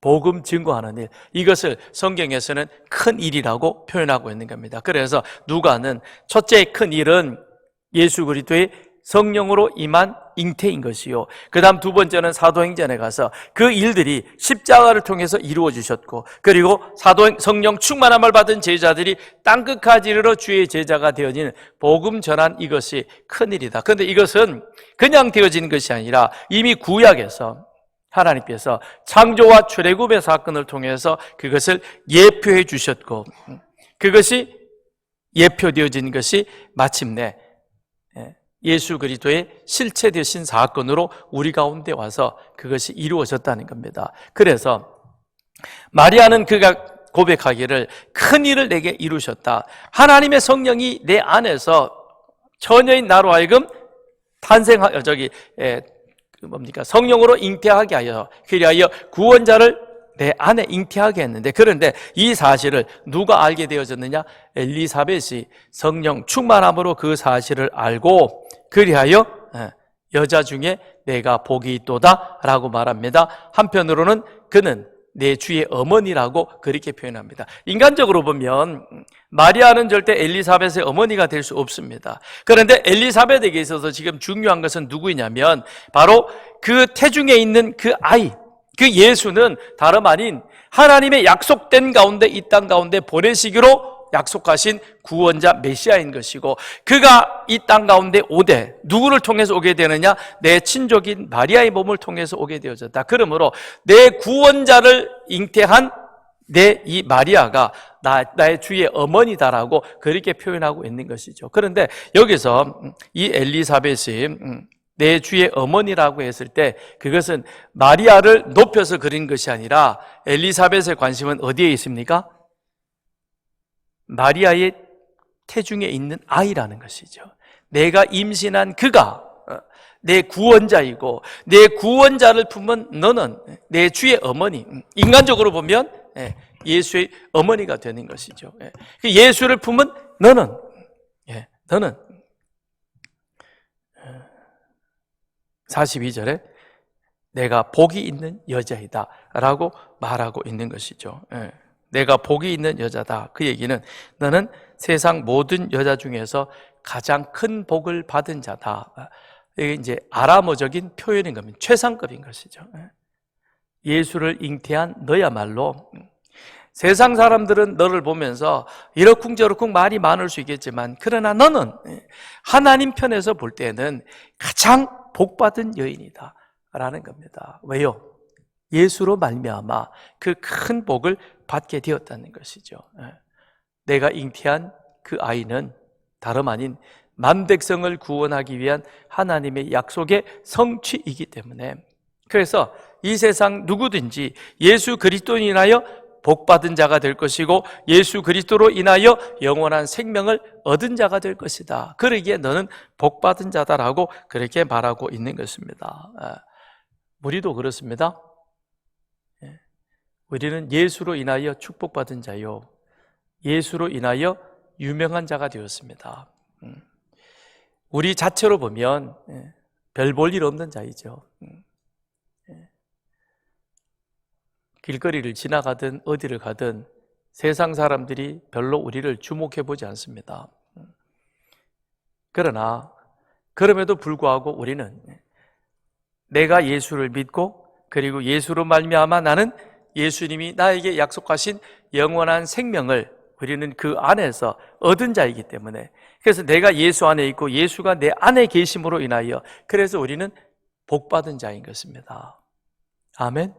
Speaker 1: 복음 증거하는 일, 이것을 성경에서는 큰 일이라고 표현하고 있는 겁니다. 그래서 누가는 첫째 큰 일은 예수 그리스도의 성령으로 임한 잉태인 것이요, 그 다음 두 번째는 사도행전에 가서 그 일들이 십자가를 통해서 이루어지셨고, 그리고 성령 충만함을 받은 제자들이 땅끝까지 이르러 주의 제자가 되어지는 복음 전한 이것이 큰일이다. 그런데 이것은 그냥 되어진 것이 아니라 이미 구약에서 하나님께서 창조와 출애굽의 사건을 통해서 그것을 예표해 주셨고, 그것이 예표되어진 것이 마침내 예수 그리스도의 실체되신 사건으로 우리 가운데 와서 그것이 이루어졌다는 겁니다. 그래서 마리아는 그가 고백하기를 큰 일을 내게 이루셨다. 하나님의 성령이 내 안에서 처녀인 나로 하여금 성령으로 잉태하게 하여 그리하여 구원자를 내 안에 잉태하게 했는데, 그런데 이 사실을 누가 알게 되어졌느냐? 엘리사벳이 성령 충만함으로 그 사실을 알고 그리하여 여자 중에 내가 복이 있도다 라고 말합니다. 한편으로는 그는 내 주의 어머니라고 그렇게 표현합니다. 인간적으로 보면 마리아는 절대 엘리사벳의 어머니가 될 수 없습니다. 그런데 엘리사벳에게 있어서 지금 중요한 것은 누구이냐면 바로 그 태중에 있는 그 아이, 그 예수는 다름 아닌 하나님의 약속된 가운데 이 땅 가운데 보내시기로 약속하신 구원자 메시아인 것이고, 그가 이 땅 가운데 오되 누구를 통해서 오게 되느냐? 내 친족인 마리아의 몸을 통해서 오게 되어졌다. 그러므로 내 구원자를 잉태한 내 이 마리아가 나의 주의 어머니다라고 그렇게 표현하고 있는 것이죠. 그런데 여기서 이 엘리사벳이 내 주의 어머니라고 했을 때 그것은 마리아를 높여서 그린 것이 아니라 엘리사벳의 관심은 어디에 있습니까? 마리아의 태중에 있는 아이라는 것이죠. 내가 임신한 그가 내 구원자이고 내 구원자를 품은 너는 내 주의 어머니, 인간적으로 보면 예수의 어머니가 되는 것이죠. 예수를 품은 너는 42절에 내가 복이 있는 여자이다 라고 말하고 있는 것이죠. 내가 복이 있는 여자다. 그 얘기는 너는 세상 모든 여자 중에서 가장 큰 복을 받은 자다. 이게 이제 아람어적인 표현인 겁니다. 최상급인 것이죠. 예수를 잉태한 너야말로, 세상 사람들은 너를 보면서 이러쿵저러쿵 말이 많을 수 있겠지만, 그러나 너는 하나님 편에서 볼 때는 가장 복받은 여인이다 라는 겁니다. 왜요? 예수로 말미암아 그 큰 복을 받게 되었다는 것이죠. 내가 잉태한 그 아이는 다름 아닌 만백성을 구원하기 위한 하나님의 약속의 성취이기 때문에, 그래서 이 세상 누구든지 예수 그리스도로 인하여 복받은 자가 될 것이고 예수 그리스도로 인하여 영원한 생명을 얻은 자가 될 것이다. 그러기에 너는 복받은 자다라고 그렇게 말하고 있는 것입니다. 우리도 그렇습니다. 우리는 예수로 인하여 축복받은 자요, 예수로 인하여 유명한 자가 되었습니다. 우리 자체로 보면 별 볼 일 없는 자이죠. 길거리를 지나가든 어디를 가든 세상 사람들이 별로 우리를 주목해 보지 않습니다. 그러나 그럼에도 불구하고 우리는 내가 예수를 믿고 그리고 예수로 말미암아 나는 예수님이 나에게 약속하신 영원한 생명을 우리는 그 안에서 얻은 자이기 때문에, 그래서 내가 예수 안에 있고 예수가 내 안에 계심으로 인하여 그래서 우리는 복받은 자인 것입니다. 아멘.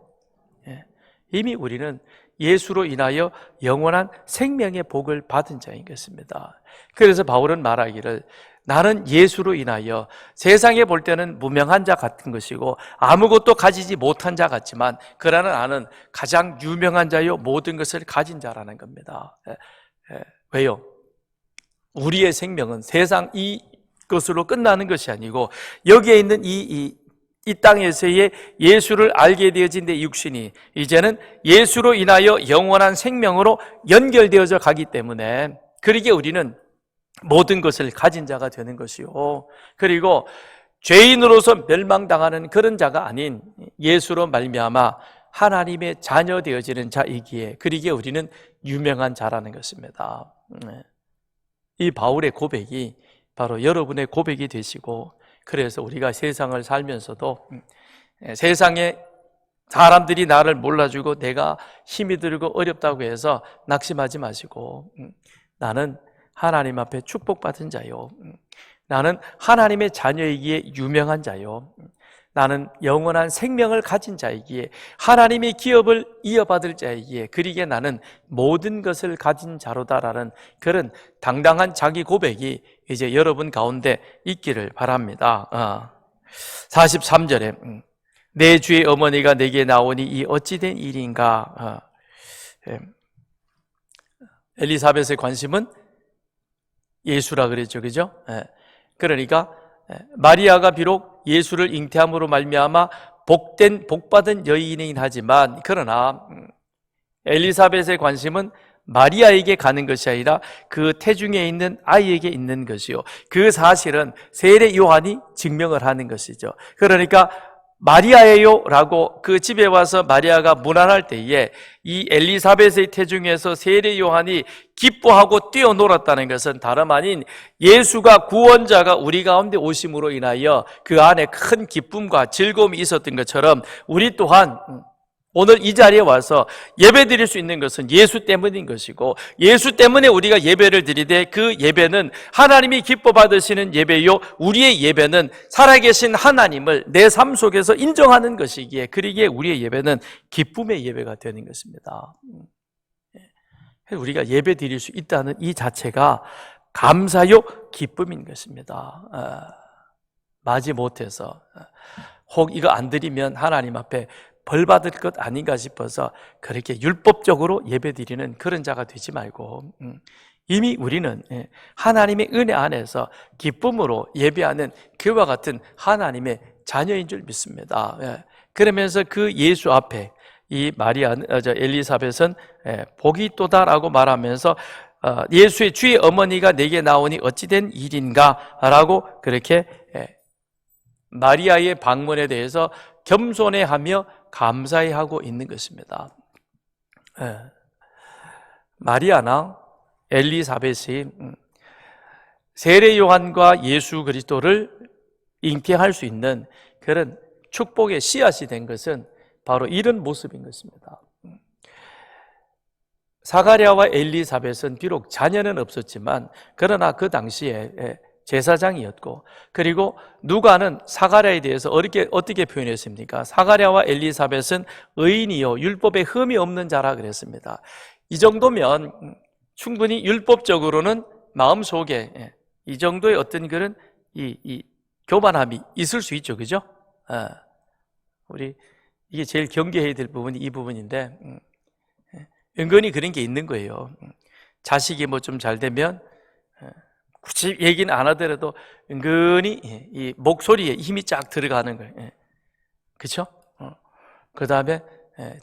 Speaker 1: 이미 우리는 예수로 인하여 영원한 생명의 복을 받은 자인 것입니다. 그래서 바울은 말하기를 나는 예수로 인하여 세상에 볼 때는 무명한 자 같은 것이고 아무것도 가지지 못한 자 같지만 그러나 나는 가장 유명한 자요 모든 것을 가진 자라는 겁니다. 왜요? 우리의 생명은 세상 이것으로 끝나는 것이 아니고 여기에 있는 이 땅에서의 예수를 알게 되어진 내 육신이 이제는 예수로 인하여 영원한 생명으로 연결되어져 가기 때문에 그러기에 우리는 모든 것을 가진 자가 되는 것이요, 그리고 죄인으로서 멸망당하는 그런 자가 아닌 예수로 말미암아 하나님의 자녀 되어지는 자이기에 그러기에 우리는 유명한 자라는 것입니다. 이 바울의 고백이 바로 여러분의 고백이 되시고, 그래서 우리가 세상을 살면서도 세상에 사람들이 나를 몰라주고 내가 힘이 들고 어렵다고 해서 낙심하지 마시고, 나는 하나님 앞에 축복받은 자요, 나는 하나님의 자녀이기에 유명한 자요, 나는 영원한 생명을 가진 자이기에 하나님의 기업을 이어받을 자이기에 그리기에 나는 모든 것을 가진 자로다라는 그런 당당한 자기 고백이 이제 여러분 가운데 있기를 바랍니다. 43절에 내 주의 어머니가 내게 나오니 이 어찌된 일인가. 엘리사벳의 관심은 예수라 그랬죠, 그죠? 그러니까 마리아가 비록 예수를 잉태함으로 말미암아 복받은 여인이긴 하지만 그러나 엘리사벳의 관심은 마리아에게 가는 것이 아니라 그 태중에 있는 아이에게 있는 것이요, 그 사실은 세례 요한이 증명을 하는 것이죠. 그러니까 마리아예요 라고 그 집에 와서 마리아가 문안할 때에 이 엘리사벳의 태중에서 세례 요한이 기뻐하고 뛰어놀았다는 것은 다름 아닌 예수가 구원자가 우리 가운데 오심으로 인하여 그 안에 큰 기쁨과 즐거움이 있었던 것처럼 우리 또한 오늘 이 자리에 와서 예배 드릴 수 있는 것은 예수 때문인 것이고, 예수 때문에 우리가 예배를 드리되 그 예배는 하나님이 기뻐 받으시는 예배요, 우리의 예배는 살아계신 하나님을 내 삶 속에서 인정하는 것이기에 그러기에 우리의 예배는 기쁨의 예배가 되는 것입니다. 우리가 예배 드릴 수 있다는 이 자체가 감사요 기쁨인 것입니다. 마지 못해서 혹 이거 안 드리면 하나님 앞에 벌 받을 것 아닌가 싶어서 그렇게 율법적으로 예배드리는 그런 자가 되지 말고 이미 우리는 하나님의 은혜 안에서 기쁨으로 예배하는 그와 같은 하나님의 자녀인 줄 믿습니다. 그러면서 그 예수 앞에 이 엘리사벳은 복이 있도다라고 말하면서 예수의 주의 어머니가 내게 나오니 어찌된 일인가 라고 그렇게 마리아의 방문에 대해서 겸손해하며 감사해하고 있는 것입니다. 마리아나 엘리사벳이 세례 요한과 예수 그리스도를 잉태할 수 있는 그런 축복의 씨앗이 된 것은 바로 이런 모습인 것입니다. 사가랴와 엘리사벳은 비록 자녀는 없었지만 그러나 그 당시에 제사장이었고, 그리고 누가는 사가랴에 대해서 어떻게 표현했습니까? 사가랴와 엘리사벳은 의인이요 율법에 흠이 없는 자라 그랬습니다. 이 정도면 충분히 율법적으로는 마음속에 이 정도의 어떤 그런 이 교만함이 있을 수 있죠, 그죠? 우리 이게 제일 경계해야 될 부분이 이 부분인데 은근히 그런 게 있는 거예요. 자식이 뭐 좀 잘 되면 굳이 얘기는 안 하더라도 은근히 이 목소리에 힘이 쫙 들어가는 거예요. 그렇죠? 그 다음에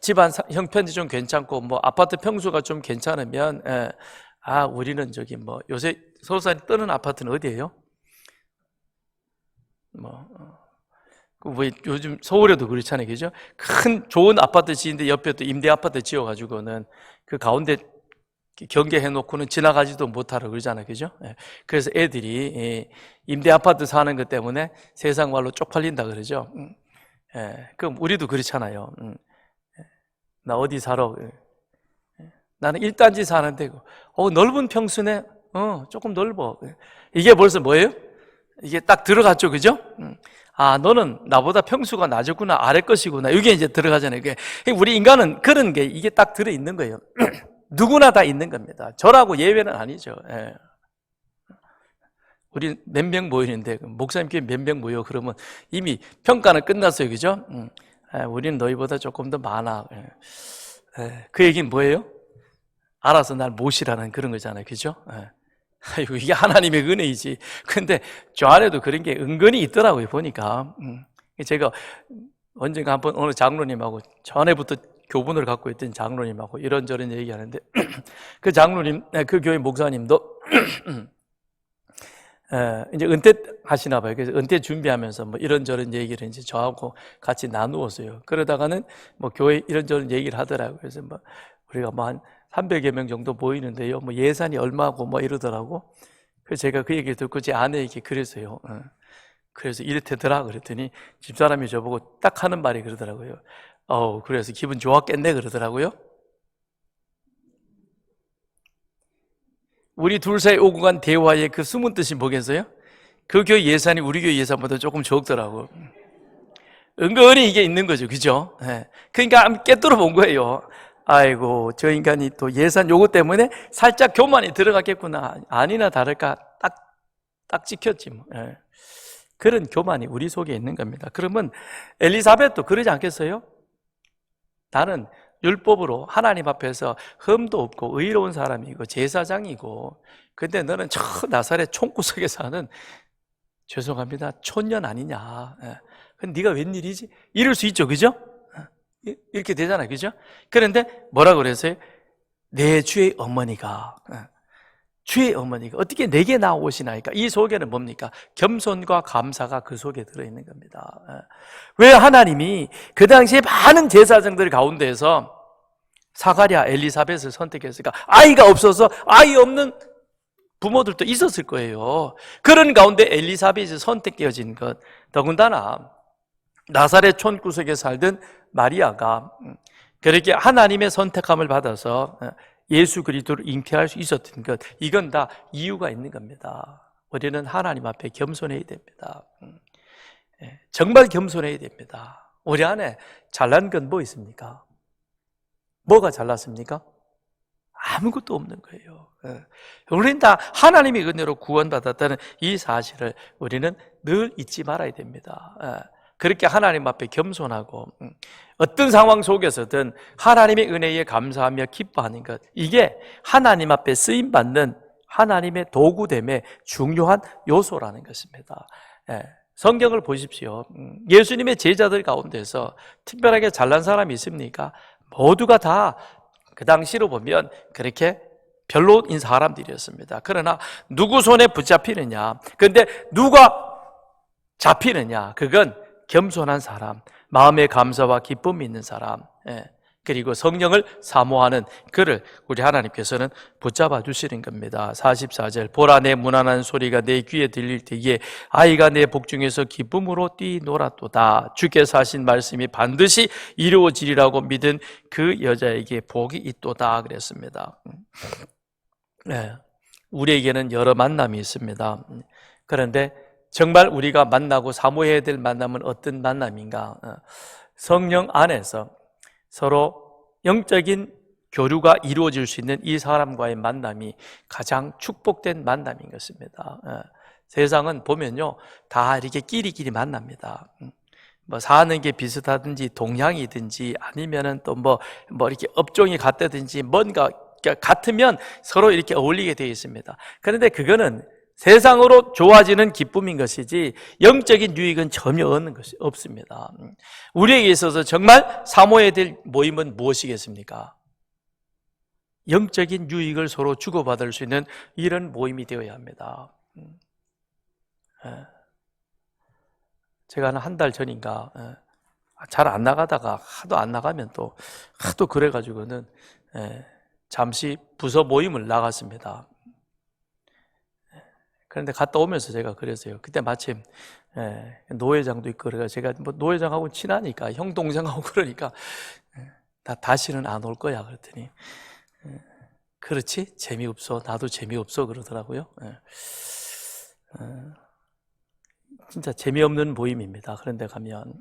Speaker 1: 집안 형편이 좀 괜찮고 뭐 아파트 평수가 좀 괜찮으면 우리는 저기 뭐 요새 서울살이 뜨는 아파트는 어디예요? 왜 요즘 서울에도 그렇잖아요, 그죠? 큰 좋은 아파트 지는데 옆에 또 임대 아파트 지어가지고는 그 가운데 경계해놓고는 지나가지도 못하라 그러잖아요, 그죠? 그래서 애들이 임대 아파트 사는 것 때문에 세상 말로 쪽팔린다 그러죠. 그럼 우리도 그렇잖아요. 나 어디 살아? 나는 1단지 사는데 넓은 평수네. 조금 넓어. 이게 벌써 뭐예요? 이게 딱 들어갔죠, 그죠? 너는 나보다 평수가 낮았구나, 아래 것이구나. 이게 이제 들어가잖아요. 우리 인간은 그런 게 이게 딱 들어있는 거예요. 누구나 다 있는 겁니다. 저라고 예외는 아니죠. 우리 몇 명 모이는데 목사님께 몇 명 모여 그러면 이미 평가는 끝났어요, 그죠? 우리는 너희보다 조금 더 많아. 그 얘기는 뭐예요? 알아서 날 모시라는 그런 거잖아요, 그죠? 아이고, 이게 하나님의 은혜이지. 근데 저 안에도 그런 게 은근히 있더라고요, 보니까. 제가 언젠가 한번 어느 장로님하고 전에부터 교분을 갖고 있던 장로님하고 이런저런 얘기하는데 그 장로님, 그 교회 목사님도 이제 은퇴하시나 봐요. 그래서 은퇴 준비하면서 뭐 이런저런 얘기를 이제 저하고 같이 나누었어요. 그러다가는 뭐 교회 이런저런 얘기를 하더라고요. 그래서 뭐 우리가 뭐 한 300여 명 정도 모이는데요, 뭐 예산이 얼마고 뭐 이러더라고. 그래서 제가 그 얘기를 듣고 제 아내에게 그랬어요. 그래서 이랬더라 그랬더니 집사람이 저보고 딱 하는 말이 그러더라고요. 그래서 기분 좋았겠네 그러더라고요. 우리 둘 사이 오고 간 대화의 그 숨은 뜻이 뭐겠어요? 그 교회 예산이 우리 교회 예산보다 조금 적더라고. 은근히 이게 있는 거죠. 그죠? 예. 그러니까 깨뚫어 본 거예요. 아이고, 저 인간이 또 예산 요구 때문에 살짝 교만이 들어갔겠구나. 아니나 다를까 딱 찍혔지 뭐. 예. 그런 교만이 우리 속에 있는 겁니다. 그러면 엘리사벳도 그러지 않겠어요? 나는 율법으로 하나님 앞에서 흠도 없고 의로운 사람이고 제사장이고, 근데 너는 저 나사렛 총구석에 사는, 죄송합니다, 촌년 아니냐. 예. 근데 네가 웬일이지? 이럴 수 있죠, 그죠? 이렇게 되잖아요, 그죠? 그런데 뭐라 그랬어요? 내 주의 어머니가, 주의 어머니가 어떻게 내게 나오시나이까? 이 속에는 뭡니까? 겸손과 감사가 그 속에 들어있는 겁니다. 왜 하나님이 그 당시에 많은 제사장들 가운데에서 사가랴, 엘리사벳을 선택했을까? 아이가 없어서 아이 없는 부모들도 있었을 거예요. 그런 가운데 엘리사벳이 선택되어진 것, 더군다나 나사렛 촌구석에 살던 마리아가 그렇게 하나님의 선택함을 받아서 예수 그리스도를 잉태할 수 있었던 것, 이건 다 이유가 있는 겁니다. 우리는 하나님 앞에 겸손해야 됩니다. 정말 겸손해야 됩니다. 우리 안에 잘난 건 뭐 있습니까? 뭐가 잘났습니까? 아무것도 없는 거예요. 우리는 다 하나님의 은혜로 구원받았다는 이 사실을 우리는 늘 잊지 말아야 됩니다. 그렇게 하나님 앞에 겸손하고 어떤 상황 속에서든 하나님의 은혜에 감사하며 기뻐하는 것, 이게 하나님 앞에 쓰임받는 하나님의 도구됨의 중요한 요소라는 것입니다. 성경을 보십시오. 예수님의 제자들 가운데서 특별하게 잘난 사람이 있습니까? 모두가 다 그 당시로 보면 그렇게 별로인 사람들이었습니다. 그러나 누구 손에 붙잡히느냐, 근데 누가 잡히느냐, 그건 겸손한 사람, 마음의 감사와 기쁨이 있는 사람, 그리고 성령을 사모하는 그를 우리 하나님께서는 붙잡아 주시는 겁니다. 44절, 보라 내 무난한 소리가 내 귀에 들릴 때에 아이가 내 복중에서 기쁨으로 뛰놀았도다. 주께서 하신 말씀이 반드시 이루어지리라고 믿은 그 여자에게 복이 있도다 그랬습니다. 우리에게는 여러 만남이 있습니다. 그런데 정말 우리가 만나고 사모해야 될 만남은 어떤 만남인가? 성령 안에서 서로 영적인 교류가 이루어질 수 있는 이 사람과의 만남이 가장 축복된 만남인 것입니다. 세상은 보면요, 다 이렇게 끼리끼리 만납니다. 뭐 사는 게 비슷하든지 동향이든지 아니면은 또 뭐 이렇게 업종이 같다든지 뭔가 같으면 서로 이렇게 어울리게 되어 있습니다. 그런데 그거는 세상으로 좋아지는 기쁨인 것이지 영적인 유익은 전혀 얻는 것이 없습니다. 우리에게 있어서 정말 사모해야 될 모임은 무엇이겠습니까? 영적인 유익을 서로 주고받을 수 있는 이런 모임이 되어야 합니다. 제가 한 달 전인가 잘 안 나가다가 하도 안 나가면 또 하도 그래가지고는 잠시 부서 모임을 나갔습니다. 그런데 갔다 오면서 제가 그랬어요. 그때 마침 노회장도 있고 그래서 제가 뭐 노회장하고 친하니까 형 동생하고 그러니까 나 다시는 안 올 거야 그랬더니 그렇지? 재미없어. 나도 재미없어 그러더라고요. 진짜 재미없는 모임입니다. 그런데 가면.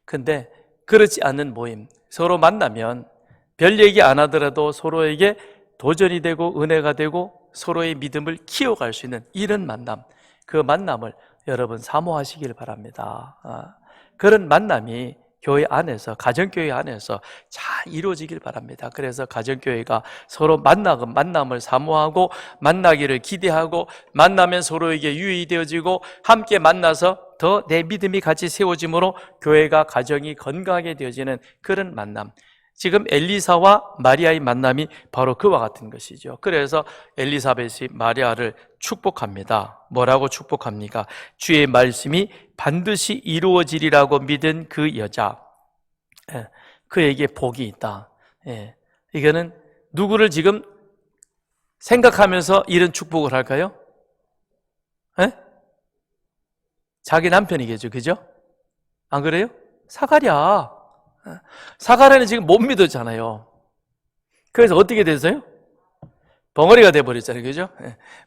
Speaker 1: 근데 그렇지 않는 모임, 서로 만나면 별 얘기 안 하더라도 서로에게 도전이 되고 은혜가 되고 서로의 믿음을 키워갈 수 있는 이런 만남, 그 만남을 여러분 사모하시길 바랍니다. 그런 만남이 교회 안에서, 가정교회 안에서 잘 이루어지길 바랍니다. 그래서 가정교회가 서로 만남을 사모하고 만나기를 기대하고 만나면 서로에게 유익이 되어지고 함께 만나서 더 내 믿음이 같이 세워짐으로 교회가, 가정이 건강하게 되어지는 그런 만남, 지금 엘리사와 마리아의 만남이 바로 그와 같은 것이죠. 그래서 엘리사벳이 마리아를 축복합니다. 뭐라고 축복합니까? 주의 말씀이 반드시 이루어지리라고 믿은 그 여자, 그에게 복이 있다. 이거는 누구를 지금 생각하면서 이런 축복을 할까요? 자기 남편이겠죠, 그죠? 안 그래요? 사가랴는 지금 못 믿었잖아요. 그래서 어떻게 됐어요? 벙어리가 돼버렸잖아요. 그죠?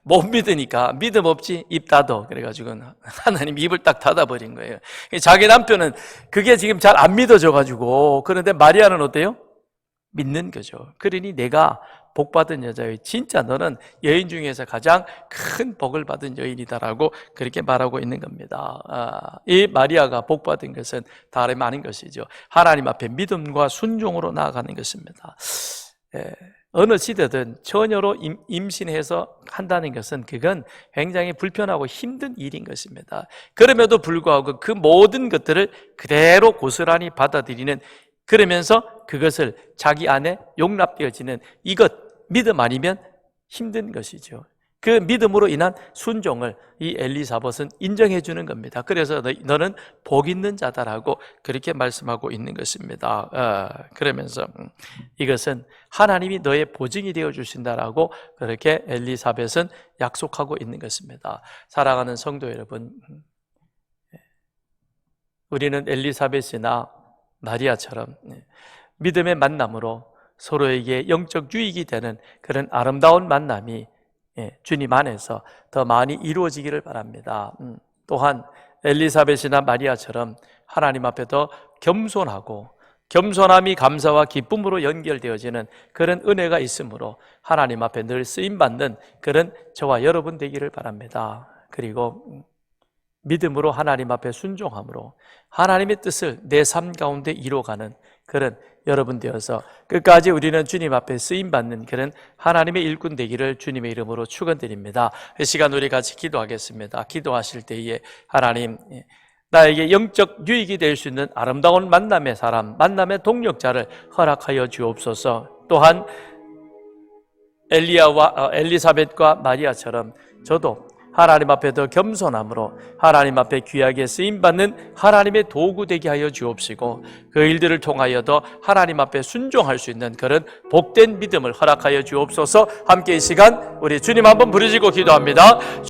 Speaker 1: 못 믿으니까 믿음 없지 입 닫어. 그래가지고 하나님 입을 딱 닫아버린 거예요. 자기 남편은 그게 지금 잘 안 믿어져가지고, 그런데 마리아는 어때요? 믿는 거죠. 그러니 내가 복받은 여자여, 진짜 너는 여인 중에서 가장 큰 복을 받은 여인이다라고 그렇게 말하고 있는 겁니다. 이 마리아가 복받은 것은 다름 아닌 것이죠. 하나님 앞에 믿음과 순종으로 나아가는 것입니다. 어느 시대든 처녀로 임신해서 한다는 것은 그건 굉장히 불편하고 힘든 일인 것입니다. 그럼에도 불구하고 그 모든 것들을 그대로 고스란히 받아들이는, 그러면서 그것을 자기 안에 용납되어지는 이것, 믿음 아니면 힘든 것이죠. 그 믿음으로 인한 순종을 이 엘리사벳은 인정해 주는 겁니다. 그래서 너는 복 있는 자다라고 그렇게 말씀하고 있는 것입니다. 그러면서 이것은 하나님이 너의 보증이 되어 주신다라고 그렇게 엘리사벳은 약속하고 있는 것입니다. 사랑하는 성도 여러분, 우리는 엘리사벳이나 마리아처럼 믿음의 만남으로 서로에게 영적 유익이 되는 그런 아름다운 만남이 주님 안에서 더 많이 이루어지기를 바랍니다. 또한 엘리사벳이나 마리아처럼 하나님 앞에 더 겸손하고, 겸손함이 감사와 기쁨으로 연결되어지는 그런 은혜가 있으므로 하나님 앞에 늘 쓰임받는 그런 저와 여러분 되기를 바랍니다. 그리고 믿음으로 하나님 앞에 순종함으로 하나님의 뜻을 내 삶 가운데 이루어가는 그런 여러분 되어서 끝까지 우리는 주님 앞에 쓰임받는 그런 하나님의 일꾼 되기를 주님의 이름으로 축원드립니다. 이 시간 우리 같이 기도하겠습니다. 기도하실 때에 하나님, 나에게 영적 유익이 될 수 있는 아름다운 만남의 사람, 만남의 동력자를 허락하여 주옵소서. 또한 엘리사벳과 마리아처럼 저도 하나님 앞에 더 겸손함으로 하나님 앞에 귀하게 쓰임받는 하나님의 도구 되게 하여 주옵시고, 그 일들을 통하여도 하나님 앞에 순종할 수 있는 그런 복된 믿음을 허락하여 주옵소서. 함께 이 시간 우리 주님 한번 부르짖고 기도합니다.